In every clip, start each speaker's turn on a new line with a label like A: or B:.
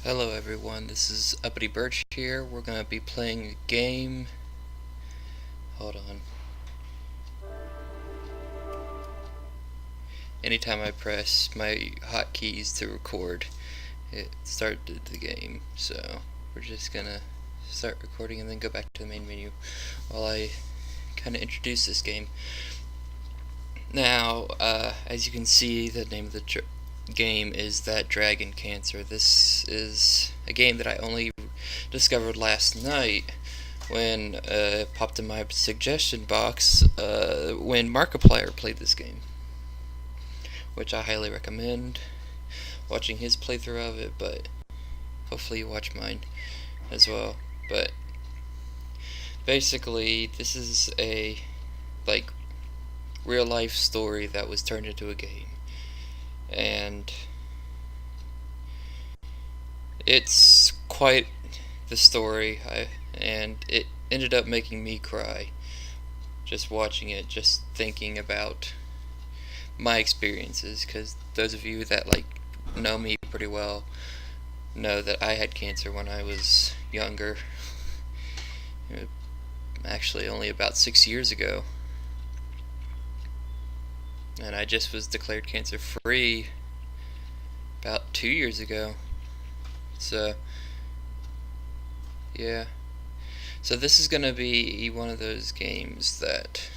A: Hello everyone, this is Uppity Birch here. We're gonna be playing a game. Hold on. Anytime I press my hotkeys to record, it started the game. So we're just gonna start recording and then go back to the main menu while I kinda introduce this game. Now, as you can see, the name of the game is That Dragon Cancer. This is a game that I only discovered last night when it popped in my suggestion box when Markiplier played this game, which I highly recommend watching his playthrough of it, but hopefully you watch mine as well. But basically, this is a real life story that was turned into a game, and it's quite the story, and it ended up making me cry just watching it, just thinking about my experiences, because those of you that know me pretty well know that I had cancer when I was younger, actually only about 6 years ago, and I just was declared cancer free about 2 years ago. So yeah, so this is gonna be one of those games that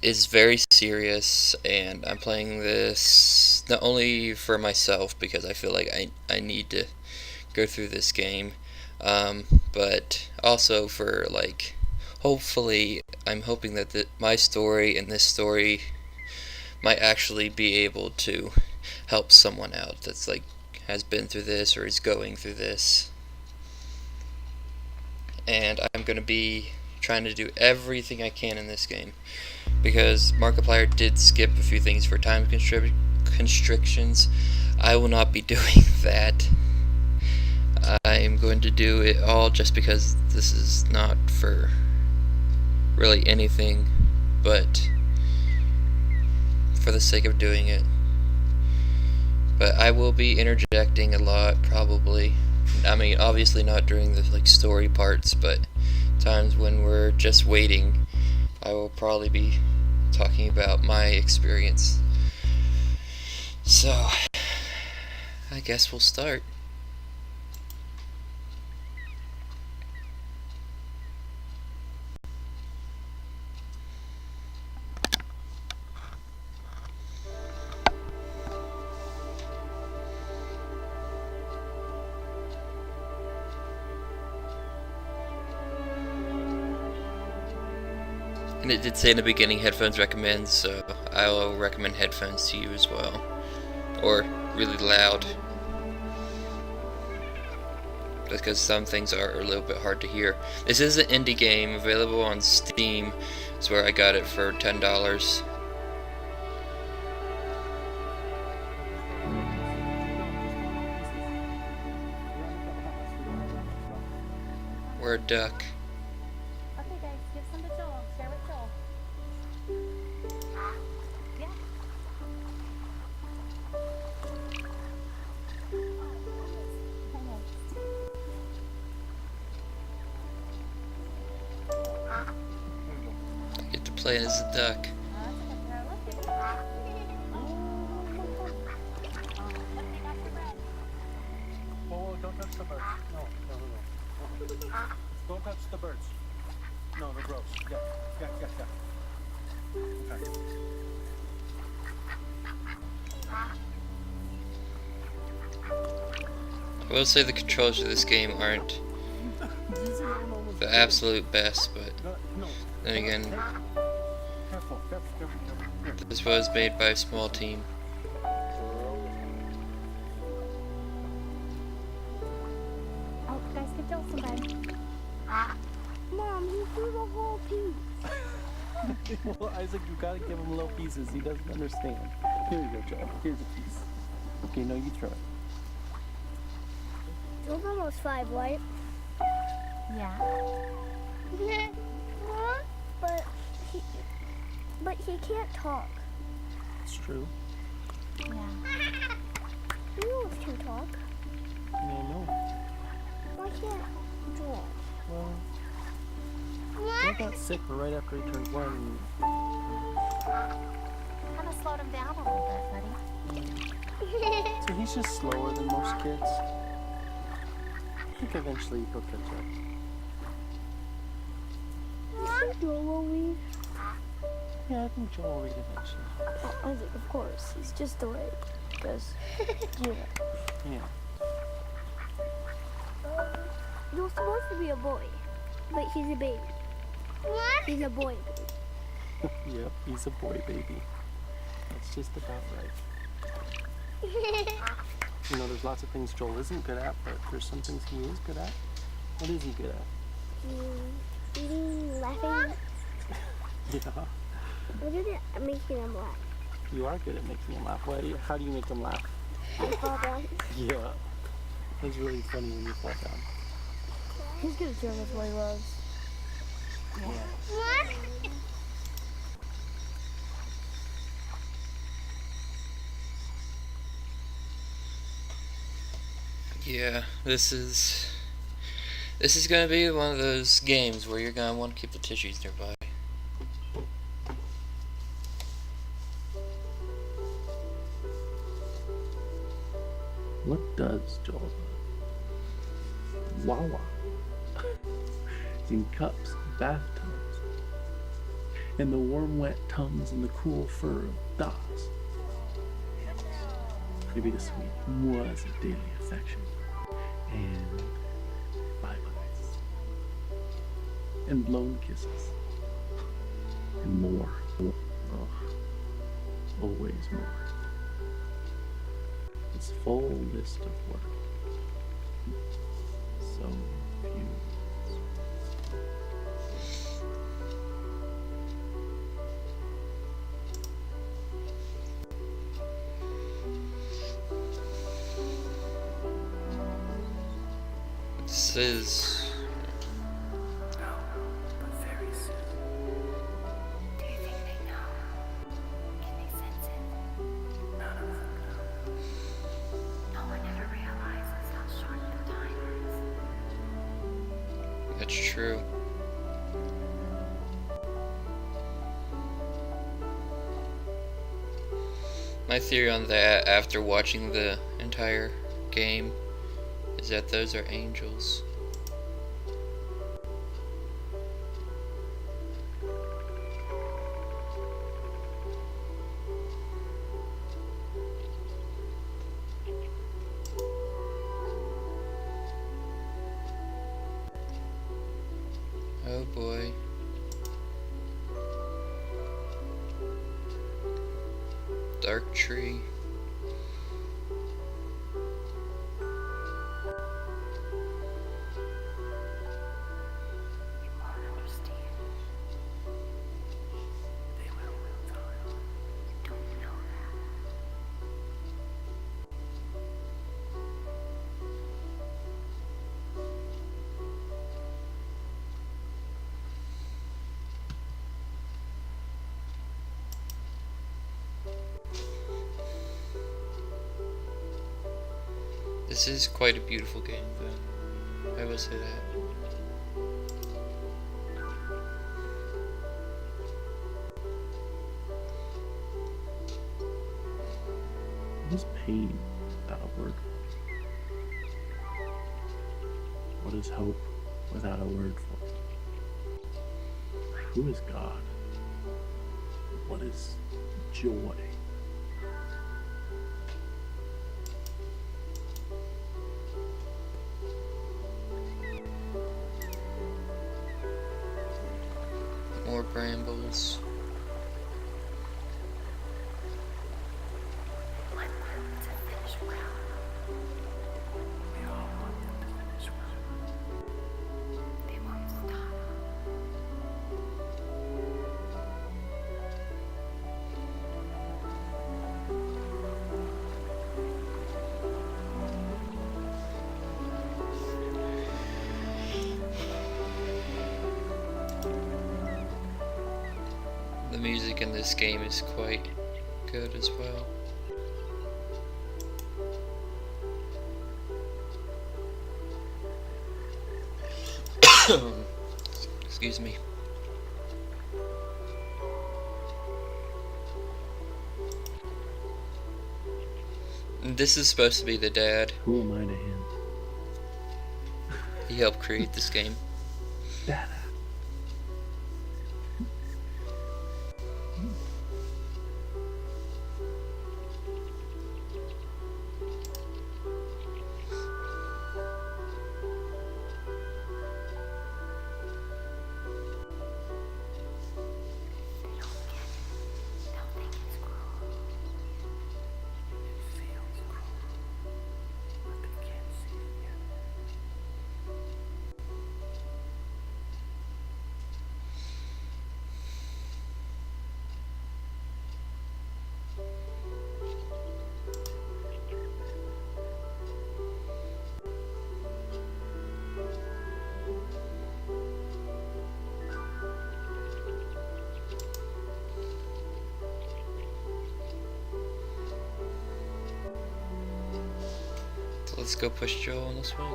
A: is very serious, and I'm playing this not only for myself because I feel like I need to go through this game, but also for hopefully I'm hoping that my story and this story might actually be able to help someone out that's has been through this or is going through this. And I'm going to be trying to do everything I can in this game, because Markiplier did skip a few things for time constrictions. I will not be doing that. I am going to do it all just because this is not for really anything but for the sake of doing it. But I will be interjecting a lot, probably. I mean, obviously not during the story parts, but times when we're just waiting, I will probably be talking about my experience. So, I guess we'll start. And it did say in the beginning headphones recommend, so I will recommend headphones to you as well. Or really loud, because some things are a little bit hard to hear. This is an indie game available on Steam. It's where I got it for $10. We're a duck.
B: Okay, guys, give some to Joel. Share with Joel. Yeah.
A: I get to play as a duck.
C: Oh, don't touch the birds. No. Don't touch the birds. No, they're gross. Yeah. Okay.
A: I will say the controls of this game aren't the absolute best, but then again,
C: Careful.
A: this was made by a small team.
B: Oh, guys, give Joel some bed. Mom, you threw the whole piece.
C: Well, Isaac, you gotta give him little pieces. He doesn't understand. Here you go, Joe. Here's a piece. Okay, no, you try.
D: Joel's almost 5, right?
B: Yeah.
D: But he can't talk.
C: It's true.
B: Yeah.
D: You know if you talk.
C: Yeah, no.
D: Why can't Joel?
C: Well, Joel got sick right after he turned 1.
B: Kind of slowed him down a little bit, buddy.
C: So he's just slower than most kids. I think eventually he'll catch up.
D: You think Joel will read?
C: Yeah, I think Joel will read eventually.
D: Oh, I think, of course. He's just delayed. Because, yeah.
C: Yeah.
D: You're supposed to be a boy, but he's a baby. What? He's a boy baby.
C: Yep, he's a boy baby. That's just about right. You know, there's lots of things Joel isn't good at, but there's some things he is good at. What is he good at?
D: Eating, laughing.
C: Yeah.
D: What is it making him laugh?
C: You are good at making him laugh. How do you make him laugh?
D: I fall down.
C: Yeah. That's really funny when you fall down.
D: He's gonna show us what he loves.
C: Yeah.
D: What?
A: Yeah, this is gonna be one of those games where you're gonna want to keep the tissues nearby.
C: What does Joel love? Wawa. In cups, bathtubs, and the warm wet tongues and the cool fur of Das. Maybe the sweet was a daily affection, and bye-byes, and blown kisses, and more. Oh, always more. This full list of work. So few words.
A: This is
E: No, but very soon.
B: Do you think they know? Can they sense it?
E: None of them know.
B: No one ever realizes how short the time is.
A: that's true. My theory on that, after watching the entire game, is that those are angels. Oh boy. Dark tree.
B: You won't understand.
E: They will in time.
B: You don't know that.
A: This is quite a beautiful game, though. I will say that.
C: What is pain without a word? What is hope without a word for it? Who is God? What is joy?
A: More brambles.
B: Want them to finish well.
E: We all want them to finish well.
B: They won't stop.
A: The music in this game is quite good as well. Excuse me. This is supposed to be the dad.
C: Who am I to him?
A: He helped create this game.
C: Dada.
A: So let's go push Joel on the swing.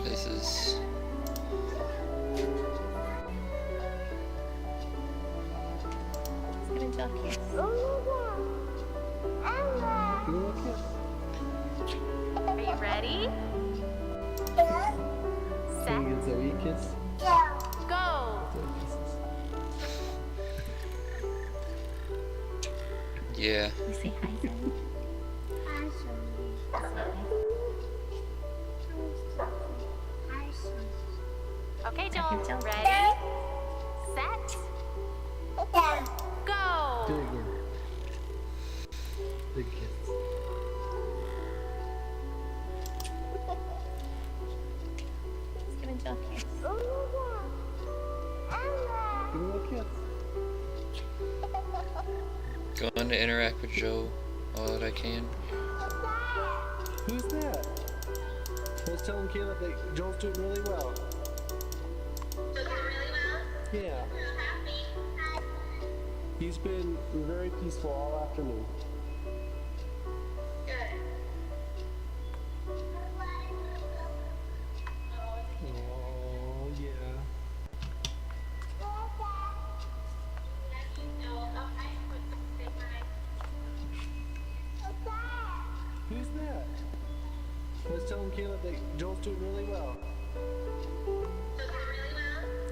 A: This is...
B: Let's give Angel a kiss. Are you ready?
C: Can you give Zoe a kiss?
B: Go!
A: Yeah.
B: You say hi, Zoe. Okay, Joel. Ready? Set. Go!
C: Do it again. Big kiss.
B: Let's give Angel a kiss.
C: Give him a kiss.
A: Going to interact with Joel all that I can.
C: Who's that? I was telling Caleb that Joel's doing really well. Yeah. He's been very peaceful all afternoon. Oh, yeah. Who's that? I was telling Caleb that Joel's doing really well.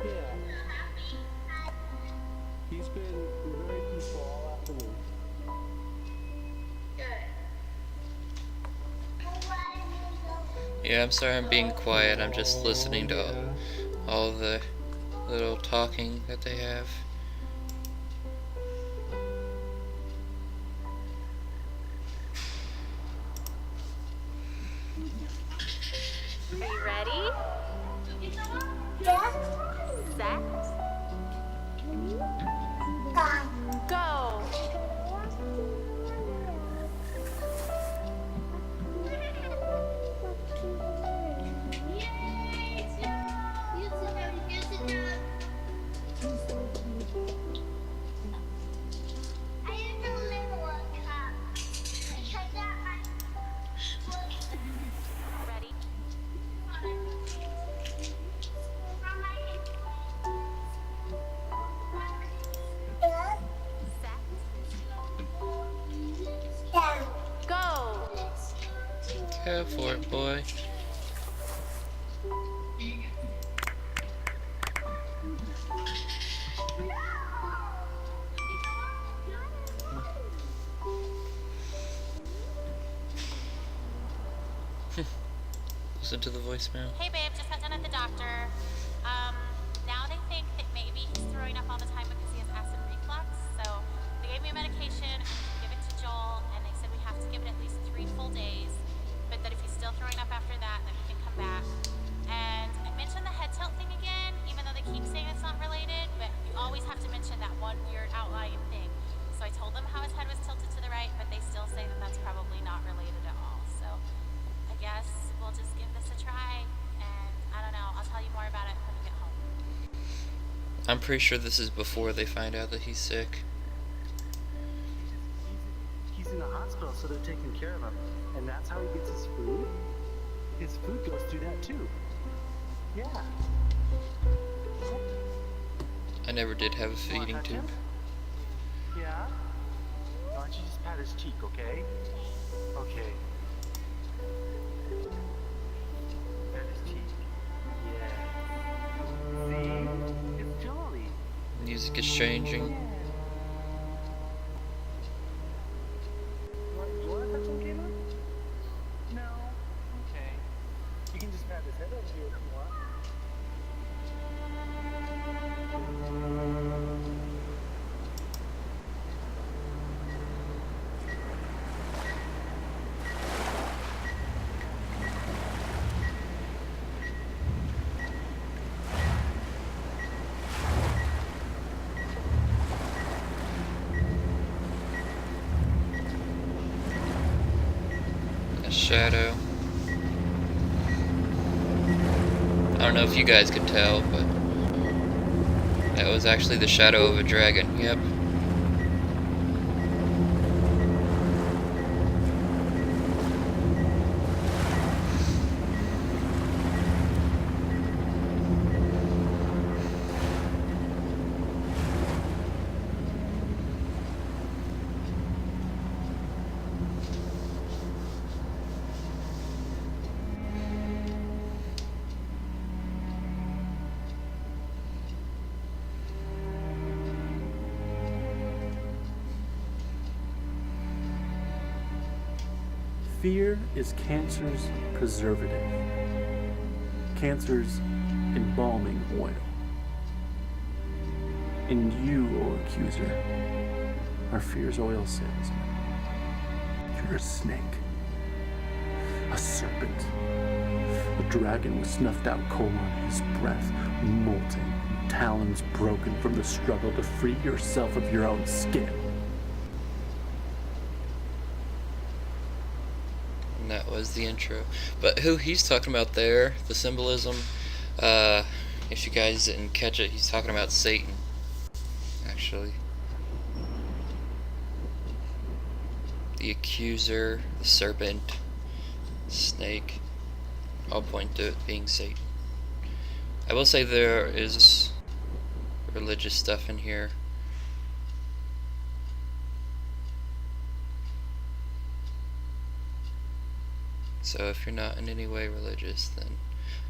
C: Yeah. He's been very peaceful all afternoon.
A: Yeah, I'm sorry I'm being quiet. I'm just listening to all the little talking that they have.
B: Are you ready? Set. Go! Ready? Set. Go!
A: Go for it, boy. Listen to the voicemail.
F: Hey babe, just got done at the doctor. Now they think that maybe he's throwing up all the time because he has acid reflux. So they gave me a medication, I'm gonna give it to Joel, and they said we have to give it at least 3 full days. But that if he's still throwing up after that, then we can come back tell you more about it when you get home.
A: I'm pretty sure this is before they find out that he's sick.
C: He's in the hospital, so they're taking care of him. And that's how he gets his food? His food goes through that too. Yeah.
A: I never did have a
C: Wanna
A: feeding
C: touch
A: tube.
C: him? Yeah? Why don't you just pat his cheek, okay? Okay. Pat his cheek. Yeah. See? It's Jolly.
A: Music is changing.
C: You wanna touch him, Caleb? No? Okay. You can just pat his head over here if you want.
A: A shadow. I don't know if you guys could tell, but that was actually the shadow of a dragon. Yep.
E: Fear is cancer's preservative, cancer's embalming oil. And you, O accuser, are fear's oil salesman. You're a snake, a serpent, a dragon with snuffed out coal on his breath, molting, talons broken from the struggle to free yourself of your own skin.
A: And that was the intro. But who he's talking about there, the symbolism, if you guys didn't catch it, he's talking about Satan, actually. The accuser, the serpent, snake, all point to it being Satan. I will say there is religious stuff in here. So if you're not in any way religious, then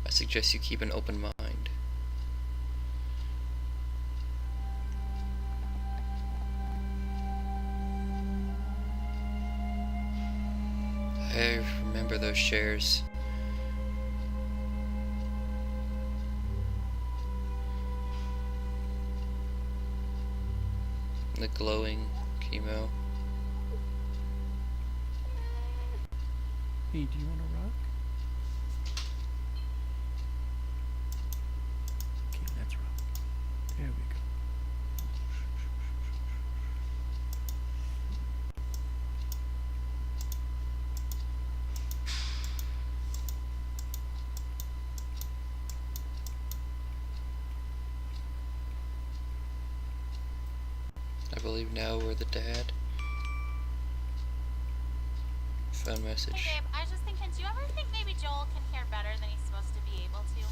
A: I suggest you keep an open mind. I remember those chairs. The glowing chemo.
E: Hey, do you want to rock? Okay, let's rock. There we go.
A: I believe now we're the dad. Phone message.
F: Hey babe, I was just thinking, do you ever think maybe Joel can hear better than he's supposed to be able to?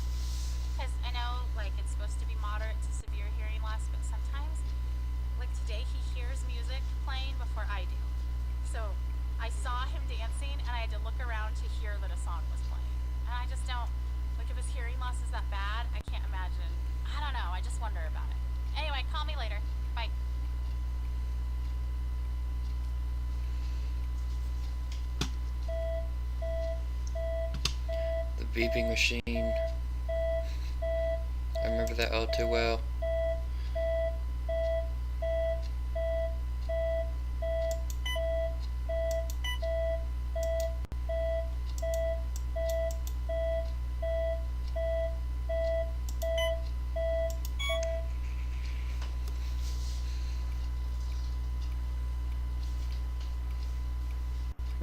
F: Because I know, like, it's supposed to be moderate to severe hearing loss, but sometimes, like today, he hears music playing before I do. So, I saw him dancing, and I had to look around to hear that a song was playing. And I just don't, like, if his hearing loss is that bad, I can't imagine. I don't know, I just wonder about it. Anyway, call me later. Bye.
A: The beeping machine. I remember that all too well.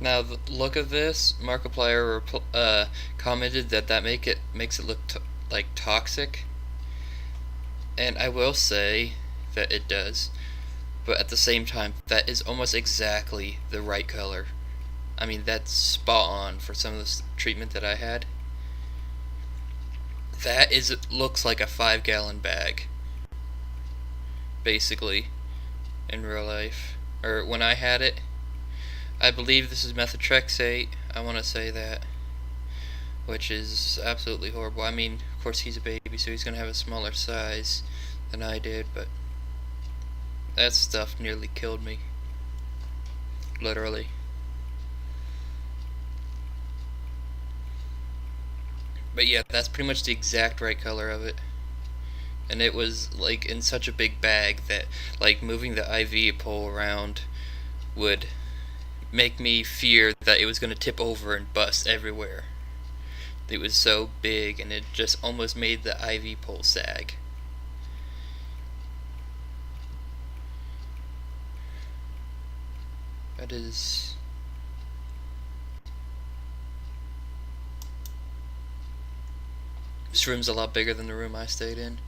A: Now the look of this, Markiplier commented that makes it look like toxic, and I will say that it does, but at the same time, that is almost exactly the right color. I mean, that's spot on for some of the treatment that I had. That is looks like a 5-gallon bag, basically, in real life. Or when I had it, I believe this is methotrexate. I want to say that, which is absolutely horrible. I mean, of course he's a baby, so he's gonna have a smaller size than I did, but that stuff nearly killed me, literally. But yeah, that's pretty much the exact right color of it. And it was like in such a big bag that like moving the IV pole around would make me fear that it was going to tip over and bust everywhere. It was so big, and it just almost made the IV pole sag. That is... This room's a lot bigger than the room I stayed in.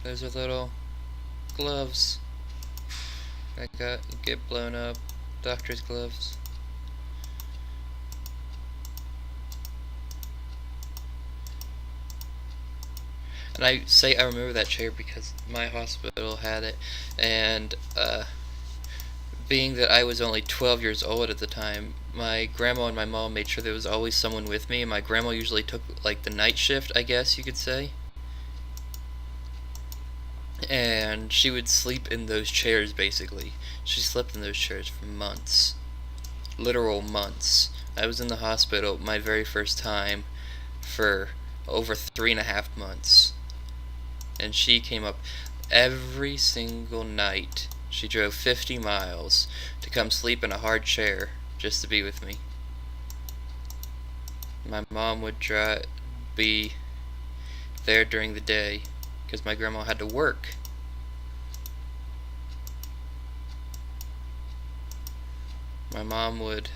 A: Those are little gloves that get blown up. Doctor's gloves. And I say I remember that chair because my hospital had it, and being that I was only 12 years old at the time, my grandma and my mom made sure there was always someone with me, and my grandma usually took like the night shift, I guess you could say. And she would sleep in those chairs basically. She slept in those chairs for months. Literal months. I was in the hospital my very first time for over 3.5 months. And she came up every single night. She drove 50 miles to come sleep in a hard chair just to be with me. My mom would be there during the day because my grandma had to work. My mom would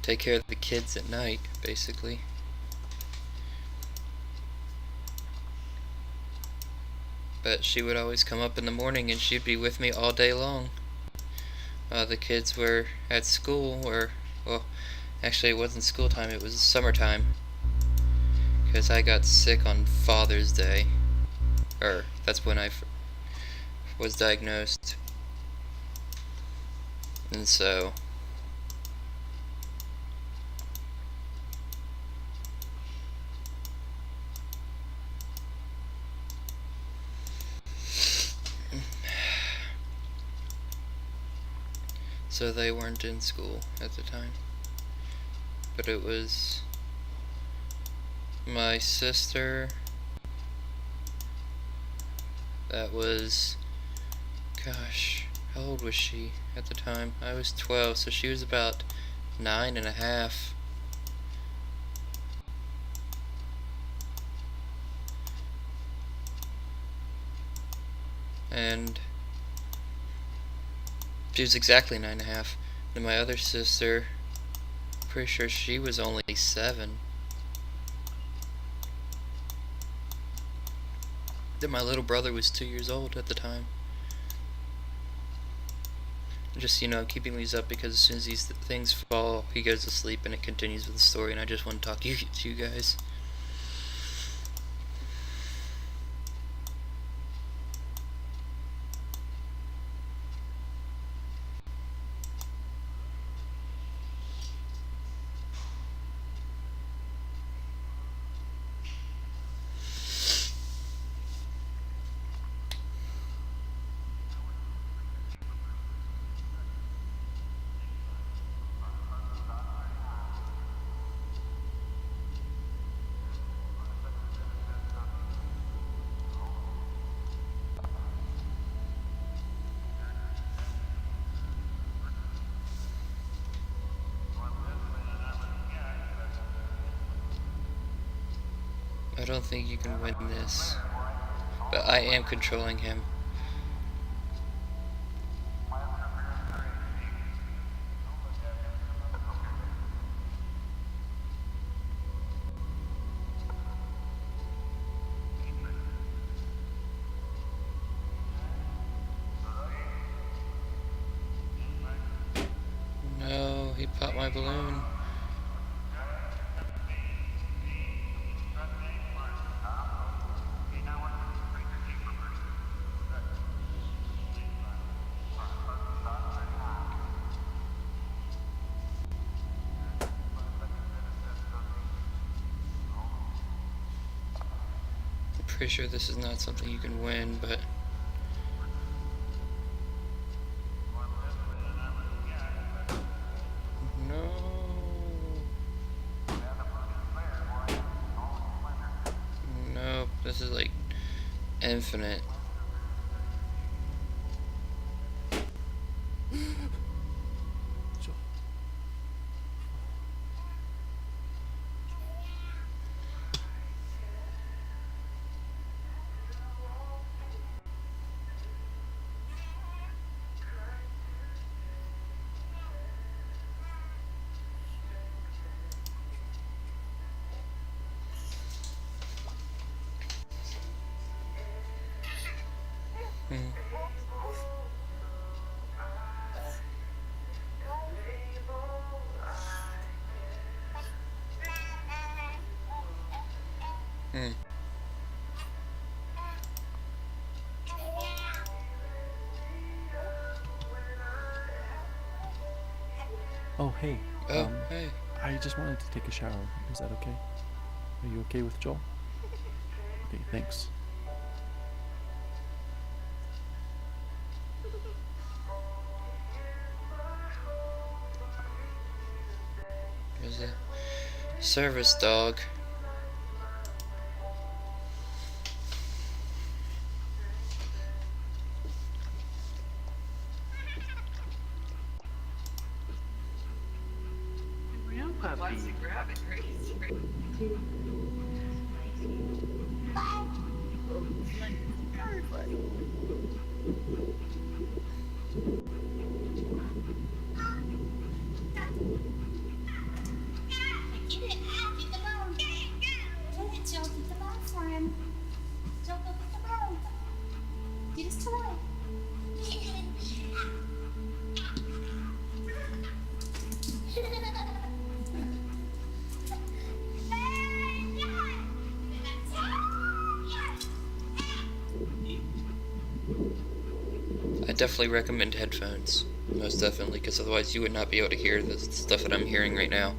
A: take care of the kids at night, basically. But she would always come up in the morning and she'd be with me all day long. The kids were at school, or, well, actually it wasn't school time, it was summertime. Because I got sick on Father's Day. Or, that's when I was diagnosed. And so... So they weren't in school at the time. But it was my sister that was, gosh, how old was she at the time? I was 12, so she was about 9.5. And she was exactly 9.5. And my other sister, pretty sure she was only 7. Then my little brother was 2 years old at the time. Just, keeping these up because as soon as these things fall, he goes to sleep and it continues with the story, and I just want to talk to you guys. I don't think you can win this. But I am controlling him. No, he popped my balloon. I'm pretty sure this is not something you can win, but... No. Nope, this is like infinite.
C: Joel.
A: Hmm. Hmm.
C: Oh, hey.
A: Oh, hey.
C: I just wanted to take a shower. Is that okay? Are you okay with Joel? Okay, thanks.
A: There's a service dog.
C: Real puppy.
F: Get it. Get the bone. Get it, Joe. Get the bone for him. Joe, go get the bone. Get his toy.
A: I definitely recommend headphones. Most definitely, because otherwise you would not be able to hear the stuff that I'm hearing right now.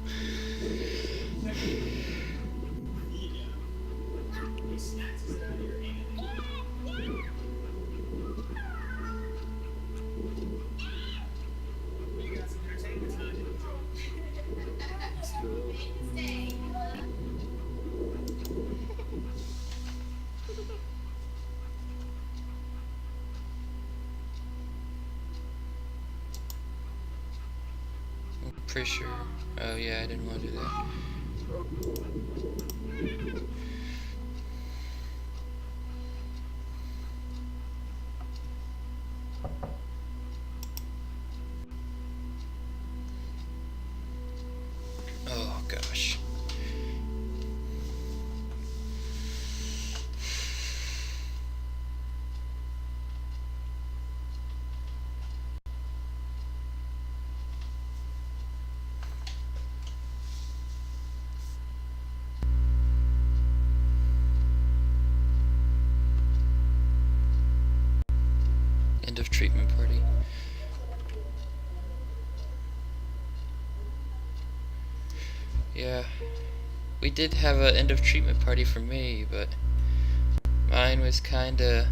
A: I'm pretty sure. Oh yeah, I didn't want to do that. Oh gosh. End of treatment party. Yeah. We did have an end of treatment party for me, but mine was kinda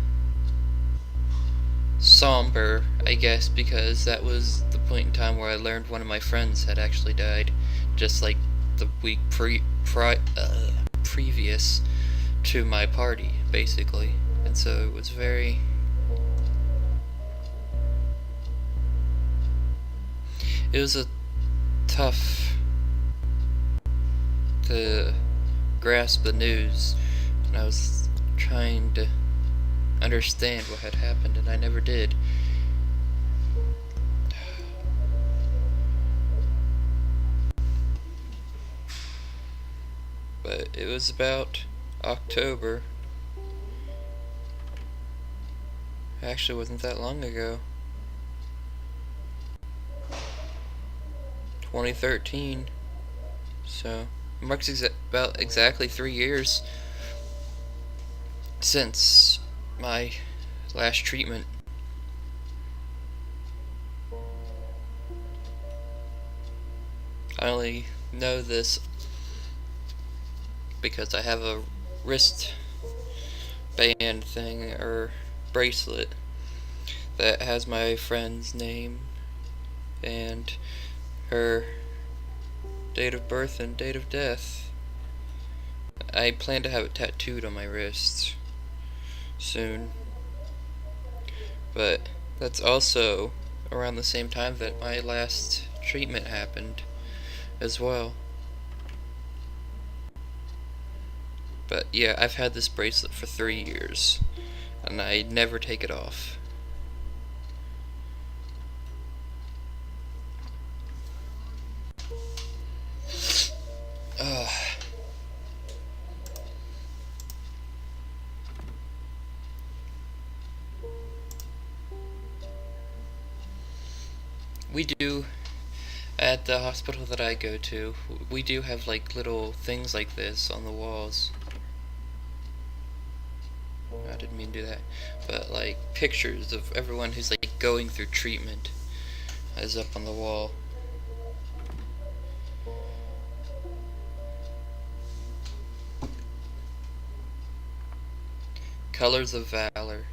A: somber, I guess, because that was the point in time where I learned one of my friends had actually died, just like the week previous to my party, basically. And so it was very... It was a tough to grasp the news, and I was trying to understand what had happened, and I never did. But it was about October. Actually, wasn't that long ago. 2013. So, it marks about exactly 3 years since my last treatment. I only know this because I have a wrist band thing or bracelet that has my friend's name and her date of birth and date of death. I plan to have it tattooed on my wrist soon, but that's also around the same time that my last treatment happened as well. But yeah, I've had this bracelet for 3 years, and I never take it off. Ugh. We do, at the hospital that I go to, we do have like little things like this on the walls. I didn't mean to do that, but like pictures of everyone who's like going through treatment is up on the wall. Colors of Valor.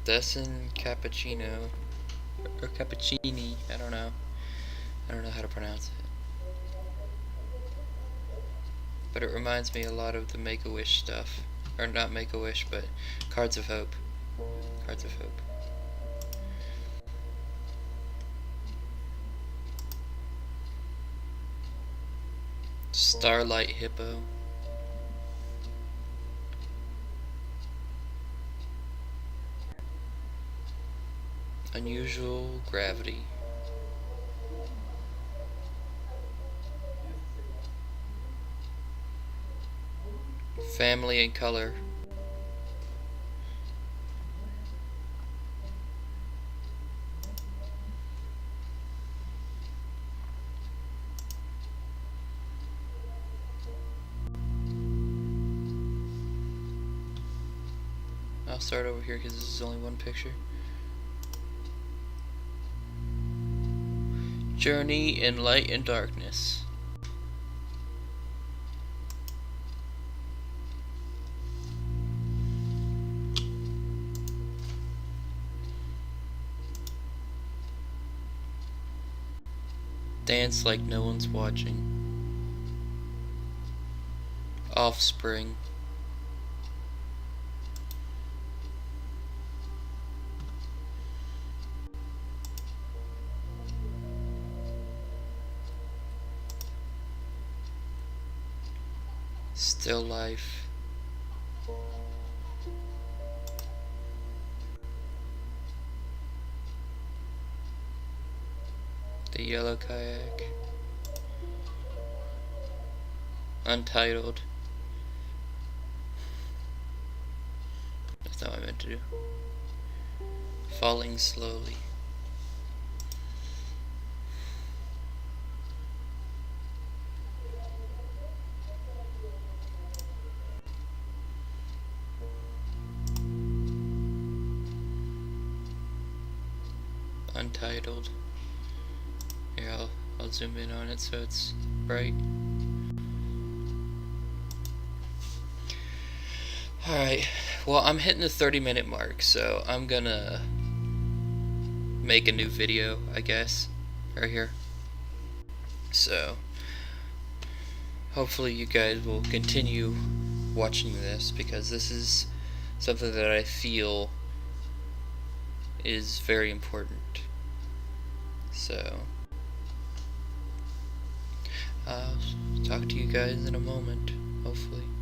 A: Dessen Cappuccino or Cappuccini, I don't know how to pronounce it. But it reminds me a lot of the Make-A-Wish stuff. Or not Make-A-Wish, but Cards of Hope. Cards of Hope. Starlight Hippo. Unusual Gravity. Family in Color. I'll start over here because this is only one picture. Journey in Light and Darkness. Dance Like No One's Watching. Offspring. Still Life. The Yellow Kayak. Untitled. That's not what I meant to do. Falling Slowly. Untitled. Here, I'll zoom in on it so it's bright. Alright, well, I'm hitting the 30-minute mark, so I'm gonna make a new video, I guess, right here. So, hopefully you guys will continue watching this, because this is something that I feel is very important. So, I'll talk to you guys in a moment, hopefully.